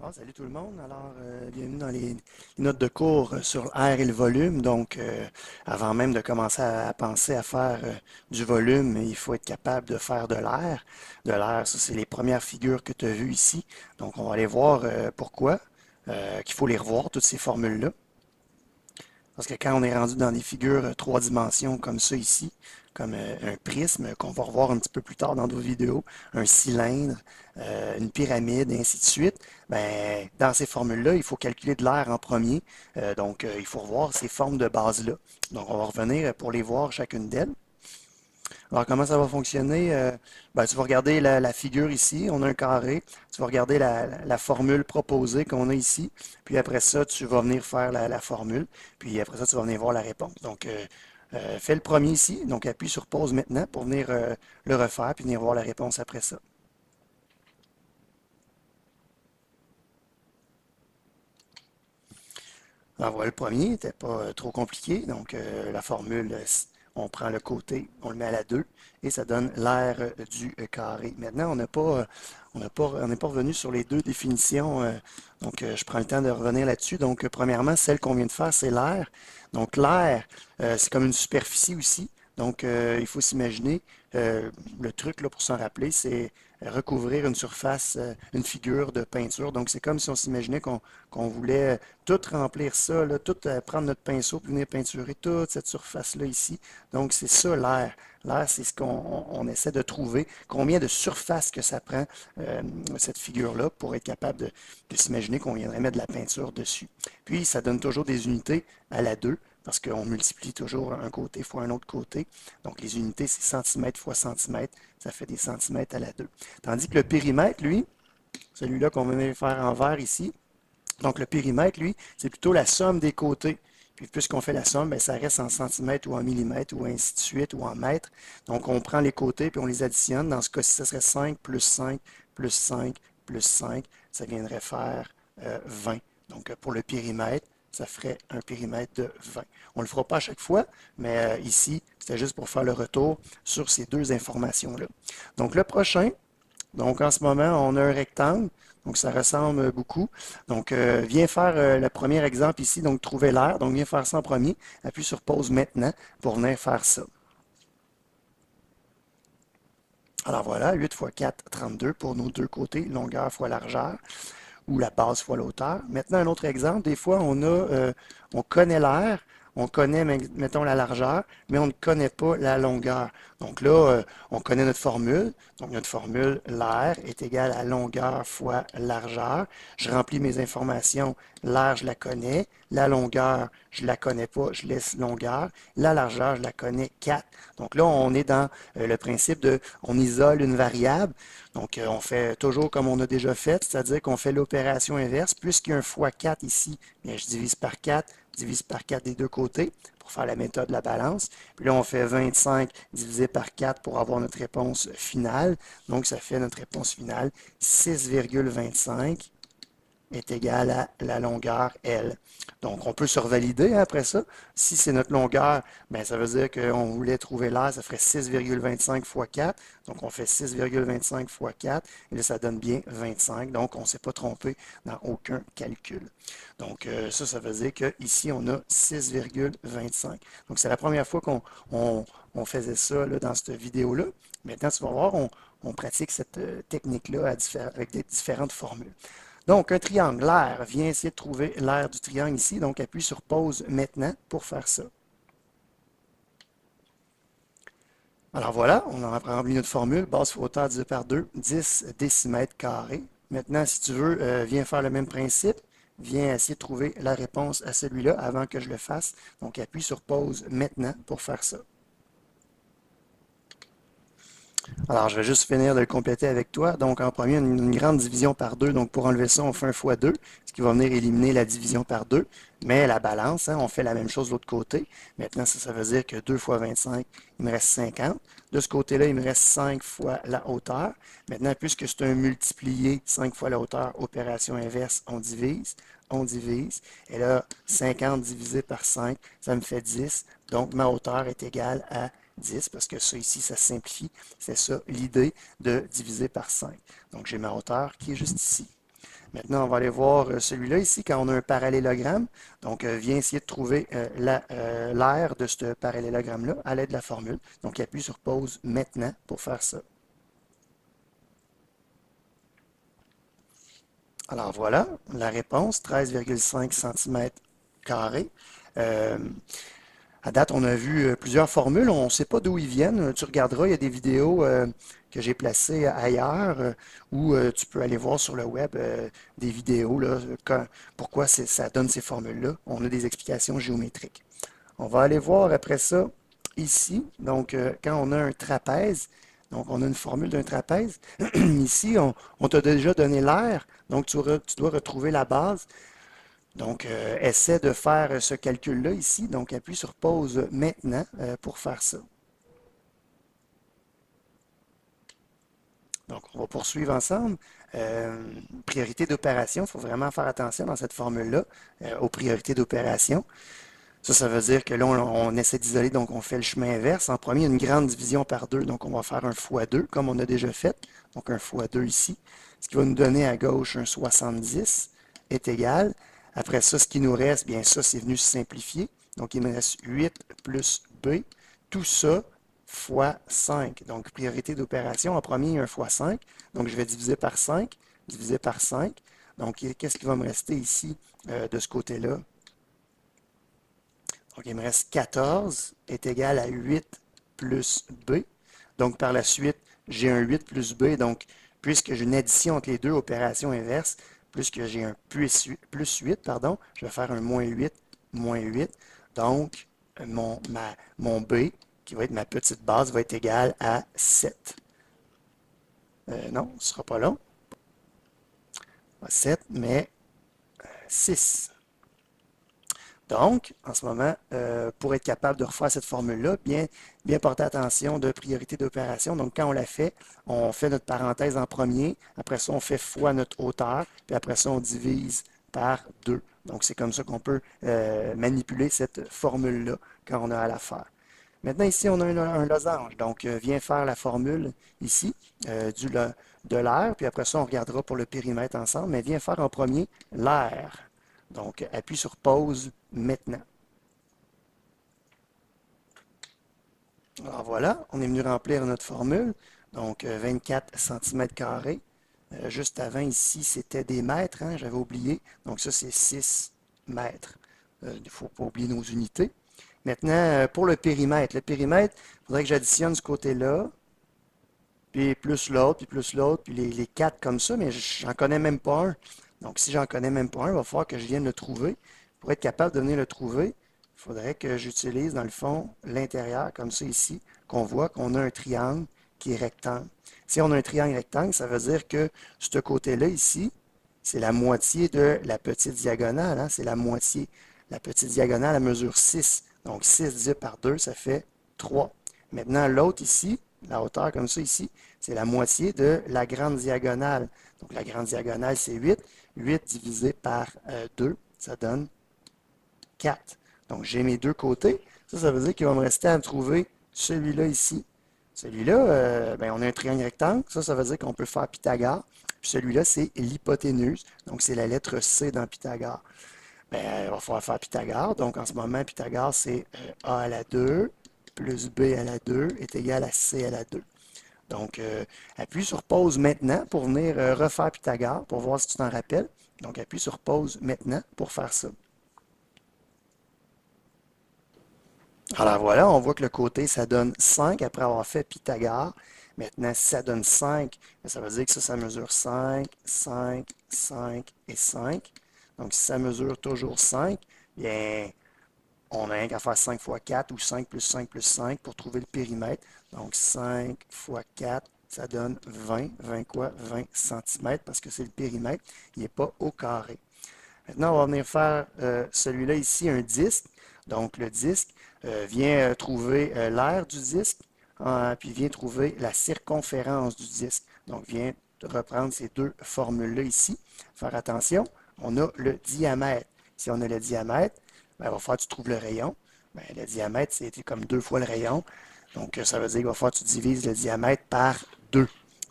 Ah, salut tout le monde. Alors, bienvenue dans les notes de cours sur l'air et le volume. Donc, avant même de commencer à penser à faire du volume, il faut être capable de faire de l'air. De l'air, ça, c'est les premières figures que tu as vues ici. Donc, on va aller voir pourquoi, qu'il faut les revoir, toutes ces formules-là. Parce que quand on est rendu dans des figures trois dimensions comme ça ici, comme un prisme qu'on va revoir un petit peu plus tard dans d'autres vidéos, un cylindre, une pyramide, et ainsi de suite, ben, dans ces formules-là, il faut calculer de l'air en premier. Donc, il faut revoir ces formes de base-là. Donc, on va revenir pour les voir chacune d'elles. Alors, comment ça va fonctionner? Ben, tu vas regarder la figure ici, on a un carré. Tu vas regarder la formule proposée qu'on a ici. Puis après ça, tu vas venir faire la formule. Puis après ça, tu vas venir voir la réponse. Donc, fais le premier ici. Donc, appuie sur pause maintenant pour venir le refaire, puis venir voir la réponse après ça. Alors voilà, le premier n'était pas trop compliqué. Donc, la formule, on prend le côté, on le met à la 2 et ça donne l'aire du carré. Maintenant, on n'est pas revenu sur les deux définitions. Donc, je prends le temps de revenir là-dessus. Donc, premièrement, celle qu'on vient de faire, c'est l'air. Donc, l'air, c'est comme une superficie aussi. Donc, il faut s'imaginer, le truc là, pour s'en rappeler, c'est recouvrir une surface, une figure de peinture. Donc, c'est comme si on s'imaginait qu'on voulait tout remplir ça, là, tout prendre notre pinceau pour venir peinturer toute cette surface-là ici. Donc, c'est ça l'air. L'air, c'est ce qu'on essaie de trouver, combien de surface que ça prend, cette figure-là, pour être capable de s'imaginer qu'on viendrait mettre de la peinture dessus. Puis, ça donne toujours des unités à la 2 parce qu'on multiplie toujours un côté fois un autre côté. Donc, les unités, c'est centimètres fois centimètre, ça fait des centimètres à la 2. Tandis que le périmètre, lui, celui-là qu'on venait de faire en vert ici, donc le périmètre, lui, c'est plutôt la somme des côtés. Puis puisqu'on fait la somme, bien, ça reste en centimètres ou en millimètres ou ainsi de suite ou en mètres. Donc on prend les côtés puis on les additionne. Dans ce cas-ci, ça serait 5 plus 5 plus 5 plus 5. Ça viendrait faire 20. Donc pour le périmètre, ça ferait un périmètre de 20. On ne le fera pas à chaque fois, mais ici, c'était juste pour faire le retour sur ces deux informations-là. Donc le prochain, donc, en ce moment, on a un rectangle. Donc, ça ressemble beaucoup. Donc, viens faire le premier exemple ici. Donc, trouver l'air. Donc, viens faire ça en premier. Appuie sur pause maintenant pour venir faire ça. Alors voilà, 8 fois 4, 32 pour nos deux côtés, longueur fois largeur, ou la base fois l'auteur. Maintenant, un autre exemple. Des fois, on connaît l'air, on connaît, mettons, la largeur, mais on ne connaît pas la longueur. Donc là, on connaît notre formule. Donc, notre formule, l'air est égal à longueur fois largeur. Je remplis mes informations. L'air, je la connais. La longueur, je ne la connais pas. Je laisse longueur. La largeur, je la connais 4. Donc là, on est dans le principe de, on isole une variable. Donc, on fait toujours comme on a déjà fait, c'est-à-dire qu'on fait l'opération inverse. Puisqu'il y a un fois 4 ici, bien, je divise par 4, divise par 4 des deux côtés pour faire la méthode de la balance. Puis là, on fait 25 divisé par 4 pour avoir notre réponse finale. Donc, ça fait notre réponse finale 6,25 est égal à la longueur L. Donc, on peut se revalider après ça. Si c'est notre longueur, bien, ça veut dire qu'on voulait trouver l'air, ça ferait 6,25 fois 4. Donc, on fait 6,25 fois 4. Et là, ça donne bien 25. Donc, on ne s'est pas trompé dans aucun calcul. Donc, ça veut dire qu'ici, on a 6,25. Donc, c'est la première fois qu'on faisait ça là, dans cette vidéo-là. Maintenant, tu vas voir, on pratique cette technique-là avec des différentes formules. Donc, un triangle, l'air, viens essayer de trouver l'aire du triangle ici. Donc, appuie sur pause maintenant pour faire ça. Alors voilà, on a rempli notre formule, base fois hauteur divisé par 2, 10 décimètres carrés. Maintenant, si tu veux, viens faire le même principe. Viens essayer de trouver la réponse à celui-là avant que je le fasse. Donc, appuie sur pause maintenant pour faire ça. Alors, je vais juste finir de le compléter avec toi. Donc, en premier, une grande division par 2. Donc, pour enlever ça, on fait un fois 2, ce qui va venir éliminer la division par 2. Mais la balance, hein, on fait la même chose de l'autre côté. Maintenant, ça veut dire que 2 fois 25, il me reste 50. De ce côté-là, il me reste 5 fois la hauteur. Maintenant, puisque c'est un multiplié, 5 fois la hauteur, opération inverse, on divise. On divise. Et là, 50 divisé par 5, ça me fait 10. Donc, ma hauteur est égale à 10 parce que ça ici, ça simplifie. C'est ça l'idée de diviser par 5. Donc, j'ai ma hauteur qui est juste ici. Maintenant, on va aller voir celui-là ici, quand on a un parallélogramme. Donc, viens essayer de trouver l'aire de ce parallélogramme-là à l'aide de la formule. Donc, appuie sur pause maintenant pour faire ça. Alors voilà, la réponse, 13,5 cm². Euh, À date, on a vu plusieurs formules. On ne sait pas d'où ils viennent. Tu regarderas, il y a des vidéos que j'ai placées ailleurs où tu peux aller voir sur le web des vidéos, là, pourquoi ça donne ces formules-là. On a des explications géométriques. On va aller voir après ça ici. Donc, quand on a un trapèze, donc on a une formule d'un trapèze. Ici, on t'a déjà donné l'aire. Donc, tu dois retrouver la base. Donc, essaie de faire ce calcul-là ici. Donc, appuie sur pause maintenant pour faire ça. Donc, on va poursuivre ensemble. Priorité d'opération, il faut vraiment faire attention dans cette formule-là aux priorités d'opération. Ça veut dire que là, on essaie d'isoler, donc on fait le chemin inverse. En premier, une grande division par 2, donc on va faire un fois 2, comme on a déjà fait. Donc, un fois 2 ici. Ce qui va nous donner à gauche un 70 est égal. Après ça, ce qui nous reste, bien ça, c'est venu se simplifier. Donc, il me reste 8 plus B. Tout ça fois 5. Donc, priorité d'opération. En premier, un fois 5. Donc, je vais diviser par 5. Diviser par 5. Donc, qu'est-ce qui va me rester ici de ce côté-là? Donc, il me reste 14 est égal à 8 plus B. Donc, par la suite, j'ai un 8 plus B. Donc, puisque j'ai une addition entre les deux opérations inverses, puisque j'ai un plus 8, pardon, je vais faire un moins 8, moins 8. Donc, mon B, qui va être ma petite base, va être égal à 7. Non, ce ne sera pas long. Pas 7, mais 6. Donc, en ce moment, pour être capable de refaire cette formule-là, bien porter attention de priorité d'opération. Donc, quand on la fait, on fait notre parenthèse en premier, après ça, on fait fois notre hauteur, puis après ça, on divise par 2. Donc, c'est comme ça qu'on peut manipuler cette formule-là quand on a à la faire. Maintenant, ici, on a un losange. Donc, viens faire la formule ici de l'aire, puis après ça, on regardera pour le périmètre ensemble, mais viens faire en premier l'aire. Donc, appuie sur pause maintenant. Alors voilà, on est venu remplir notre formule. Donc, 24 cm². Juste avant, ici, c'était des mètres, hein, j'avais oublié. Donc, ça, c'est 6 mètres. Il ne faut pas oublier nos unités. Maintenant, pour le périmètre, il faudrait que j'additionne ce côté-là, puis plus l'autre, puis les quatre comme ça, mais j'en connais même pas un. Donc, si j'en connais même pas un, il va falloir que je vienne le trouver. Pour être capable de venir le trouver, il faudrait que j'utilise, dans le fond, l'intérieur, comme ça ici, qu'on voit qu'on a un triangle qui est rectangle. Si on a un triangle rectangle, ça veut dire que ce côté-là, ici, c'est la moitié de la petite diagonale, hein, c'est la moitié. La petite diagonale, elle mesure 6. Donc, 6 divisé par 2, ça fait 3. Maintenant, l'autre ici, la hauteur comme ça ici, c'est la moitié de la grande diagonale. Donc, la grande diagonale, c'est 8. 8 divisé par 2, ça donne 4. Donc, j'ai mes deux côtés. Ça veut dire qu'il va me rester à trouver celui-là ici. Celui-là, ben, on a un triangle rectangle. Ça veut dire qu'on peut faire Pythagore. Puis celui-là, c'est l'hypoténuse. Donc, c'est la lettre C dans Pythagore. Ben, il va falloir faire Pythagore. Donc, en ce moment, Pythagore, c'est A à la 2 plus B à la 2 est égal à C à la 2. Donc, appuie sur pause maintenant pour venir refaire Pythagore pour voir si tu t'en rappelles. Donc, appuie sur pause maintenant pour faire ça. Alors voilà, on voit que le côté, ça donne 5 après avoir fait Pythagore. Maintenant, si ça donne 5, ça veut dire que ça mesure 5, 5, 5 et 5. Donc, si ça mesure toujours 5, bien, on n'a rien qu'à faire 5 fois 4 ou 5 plus 5 plus 5 pour trouver le périmètre. Donc, 5 fois 4, ça donne 20. 20 quoi? 20 cm parce que c'est le périmètre. Il n'est pas au carré. Maintenant, on va venir faire celui-là ici, un disque. Donc, le disque vient trouver l'aire du disque, puis vient trouver la circonférence du disque. Donc, vient reprendre ces deux formules-là ici. Faire attention, on a le diamètre. Si on a le diamètre, ben, il va falloir que tu trouves le rayon. Ben, le diamètre, c'est comme 2 fois le rayon. Donc, ça veut dire qu'il va falloir que tu divises le diamètre par 2.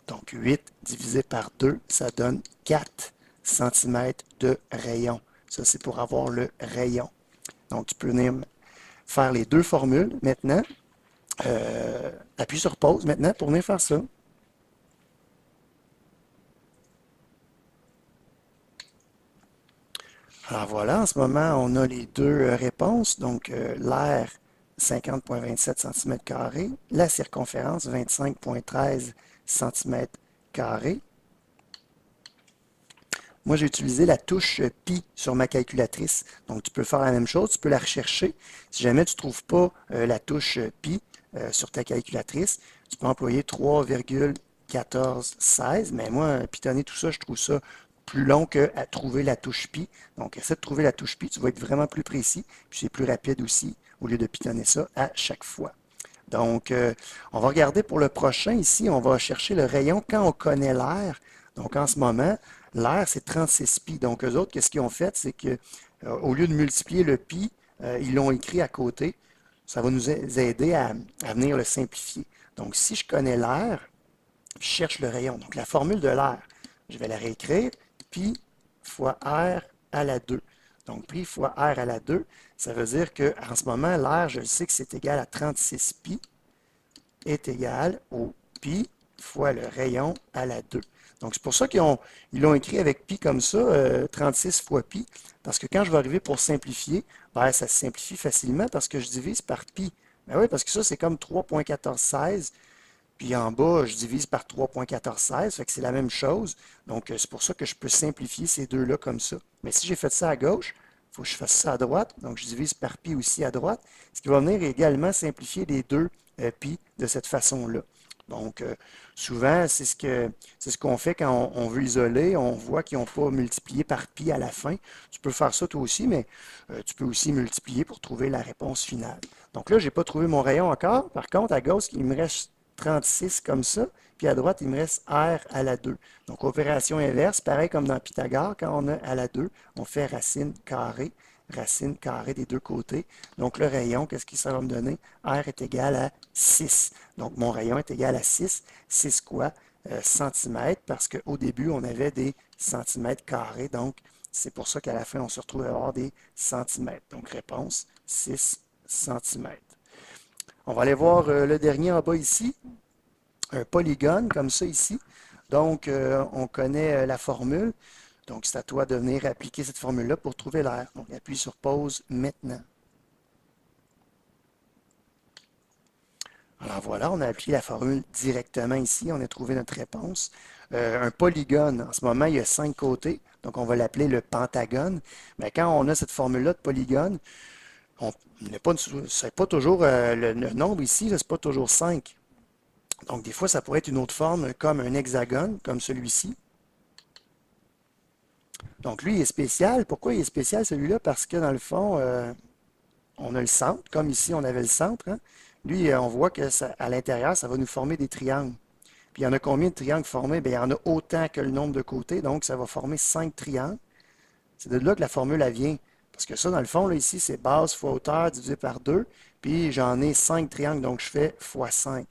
Donc, 8 divisé par 2, ça donne 4. centimètres de rayon. Ça, c'est pour avoir le rayon. Donc, tu peux venir faire les deux formules maintenant. Appuie sur pause maintenant pour venir faire ça. Alors voilà, en ce moment, on a les deux réponses. Donc, l'air, 50,27 cm², la circonférence, 25,13 cm². Moi, j'ai utilisé la touche pi sur ma calculatrice. Donc, tu peux faire la même chose, tu peux la rechercher. Si jamais tu ne trouves pas la touche pi sur ta calculatrice, tu peux employer 3,1416. Mais moi, pitonner tout ça, je trouve ça plus long qu'à trouver la touche pi. Donc, essaie de trouver la touche pi, tu vas être vraiment plus précis. Puis, c'est plus rapide aussi, au lieu de pitonner ça à chaque fois. Donc, on va regarder pour le prochain ici, on va chercher le rayon quand on connaît l'air. Donc, en ce moment, l'air, c'est 36 pi. Donc, eux autres, qu'est-ce qu'ils ont fait? C'est que au lieu de multiplier le pi, ils l'ont écrit à côté. Ça va nous aider à venir le simplifier. Donc, si je connais l'air, je cherche le rayon. Donc, la formule de l'air, je vais la réécrire. Pi fois R à la 2. Donc, pi fois R à la 2, ça veut dire qu'en ce moment, l'air, je sais que c'est égal à 36 pi est égal au pi fois le rayon à la 2. Donc, c'est pour ça ils l'ont écrit avec pi comme ça, 36 fois pi, parce que quand je vais arriver pour simplifier, ben, ça se simplifie facilement parce que je divise par pi. Ben oui, parce que ça, c'est comme 3,1416. Puis en bas, je divise par 3,1416, fait que c'est la même chose. Donc, c'est pour ça que je peux simplifier ces deux-là comme ça. Mais si j'ai fait ça à gauche, il faut que je fasse ça à droite. Donc, je divise par pi aussi à droite, ce qui va venir également simplifier les deux pi de cette façon-là. Donc, souvent, c'est ce qu'on fait quand on veut isoler. On voit qu'ils n'ont pas multiplié par pi à la fin. Tu peux faire ça toi aussi, mais tu peux aussi multiplier pour trouver la réponse finale. Donc là, je n'ai pas trouvé mon rayon encore. Par contre, à gauche, il me reste 36 comme ça. Puis à droite, il me reste R à la 2. Donc, opération inverse, pareil comme dans Pythagore, quand on a à la 2, on fait racine carrée des deux côtés. Donc, le rayon, qu'est-ce que ça va me donner? R est égal à 6. Donc, mon rayon est égal à 6. 6 quoi? Centimètres, parce qu'au début, on avait des centimètres carrés. Donc, c'est pour ça qu'à la fin, on se retrouve à avoir des centimètres. Donc, réponse, 6 centimètres. On va aller voir le dernier en bas ici, un polygone comme ça ici. Donc, on connaît la formule. Donc, c'est à toi de venir appliquer cette formule-là pour trouver l'air. Donc, appuie sur pause maintenant. Alors voilà, on a appliqué la formule directement ici. On a trouvé notre réponse. Un polygone, en ce moment, il y a 5 côtés. Donc, on va l'appeler le pentagone. Mais quand on a cette formule-là de polygone, c'est pas toujours le nombre ici, c'est pas toujours 5. Donc, des fois, ça pourrait être une autre forme comme un hexagone, comme celui-ci. Donc, lui, il est spécial. Pourquoi il est spécial, celui-là? Parce que, dans le fond, on a le centre, comme ici, on avait le centre. Hein? Lui, on voit que à l'intérieur, ça va nous former des triangles. Puis, il y en a combien de triangles formés? Bien, il y en a autant que le nombre de côtés. Donc, ça va former 5 triangles. C'est de là que la formule, elle vient. Parce que ça, dans le fond, là, ici, c'est base fois hauteur divisé par 2. Puis, j'en ai 5 triangles, donc je fais fois 5.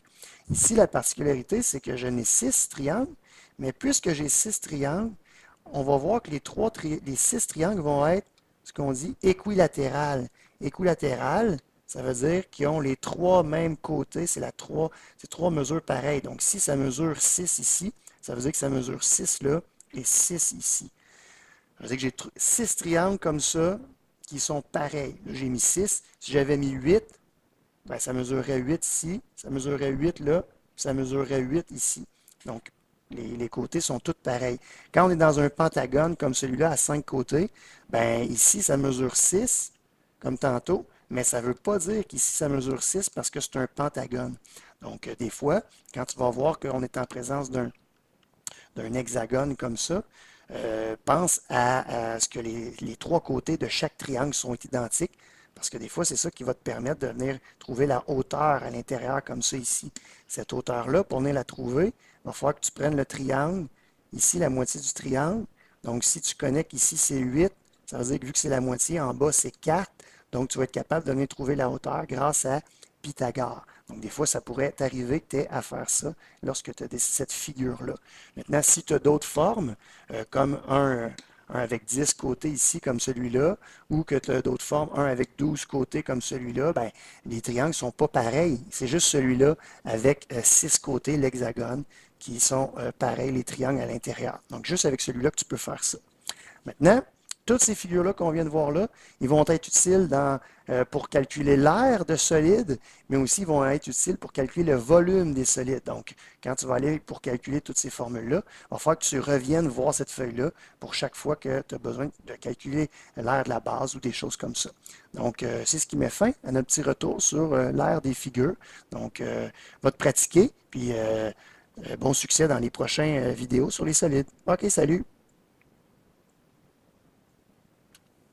Ici, la particularité, c'est que je n'ai 6 triangles. Mais puisque j'ai 6 triangles, on va voir que les 6 triangles vont être ce qu'on dit équilatérales. Équilatérales, ça veut dire qu'ils ont les 3 mêmes côtés. C'est 3 mesures pareilles. Donc, si ça mesure 6 ici, ça veut dire que ça mesure 6 là et 6 ici. Ça veut dire que j'ai 6 triangles comme ça qui sont pareils. Là, j'ai mis 6. Si j'avais mis 8, ben, ça mesurerait 8 ici, ça mesurerait 8 là, puis ça mesurerait 8 ici. Donc, les côtés sont tous pareils. Quand on est dans un pentagone comme celui-là à 5 côtés, ben ici, ça mesure 6, comme tantôt, mais ça ne veut pas dire qu'ici, ça mesure 6 parce que c'est un pentagone. Donc, des fois, quand tu vas voir qu'on est en présence d'un hexagone comme ça, pense à ce que les 3 côtés de chaque triangle sont identiques, parce que des fois, c'est ça qui va te permettre de venir trouver la hauteur à l'intérieur comme ça ici. Cette hauteur-là, pour venir la trouver, il va falloir que tu prennes le triangle, ici la moitié du triangle. Donc, si tu connais qu'ici c'est 8, ça veut dire que vu que c'est la moitié, en bas c'est 4. Donc, tu vas être capable de venir trouver la hauteur grâce à Pythagore. Donc, des fois, ça pourrait t'arriver que tu aies à faire ça lorsque tu as cette figure-là. Maintenant, si tu as d'autres formes, comme un avec 10 côtés ici, comme celui-là, ou que tu as d'autres formes, un avec 12 côtés, comme celui-là, ben, les triangles ne sont pas pareils. C'est juste celui-là avec 6 côtés, l'hexagone, qui sont pareils, les triangles à l'intérieur. Donc, juste avec celui-là que tu peux faire ça. Maintenant, toutes ces figures-là qu'on vient de voir là, ils vont être utiles pour calculer l'air de solide, mais aussi ils vont être utiles pour calculer le volume des solides. Donc, quand tu vas aller pour calculer toutes ces formules-là, il va falloir que tu reviennes voir cette feuille-là pour chaque fois que tu as besoin de calculer l'air de la base ou des choses comme ça. Donc, c'est ce qui met fin à notre petit retour sur l'air des figures. Donc, va te pratiquer, puis bon succès dans les prochaines vidéos sur les solides. OK, salut!